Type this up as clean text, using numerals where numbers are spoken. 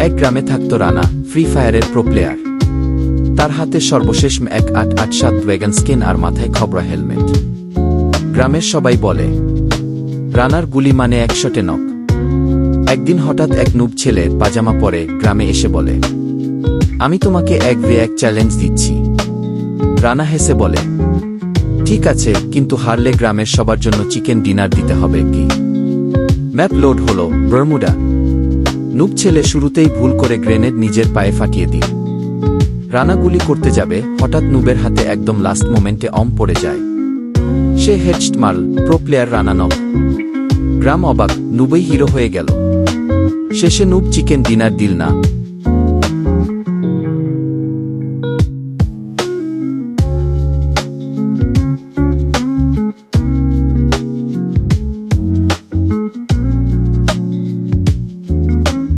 এক গ্রামে থাকত রানা, ফ্রি ফায়ারের প্রো প্লেয়ার। তার হাতে সর্বশেষ এক 887 ওয়েগন স্কিন আর মাথায় খবরা হেলমেট। গ্রামের সবাই বলে রানার গুলি মানে 100 নক। একদিন হঠাৎ এক নুব ছেলে পাজামা পরে গ্রামে এসে বলে, আমি তোমাকে 1v1 চ্যালেঞ্জ দিচ্ছি। রানা হেসে বলে, ঠিক আছে, কিন্তু হারলে গ্রামের সবার জন্য চিকেন ডিনার দিতে হবে। কি? ম্যাপ লোড হলো বারমুডা। নুব ছেলে শুরুতেই ভুল করে গ্রেনেড নিজের পায়ে ফাটিয়ে দিল। রানা গুলি করতে যাবে, হঠাৎ নুবের হাতে একদম লাস্ট মোমেন্টে পড়ে যায়। সে হেডশট মারল, প্রো প্লেয়ার রানা নক। গ্রাম অবাক, নুবই হিরো হয়ে গেল। শেষে নুব চিকেন ডিনার দিল না,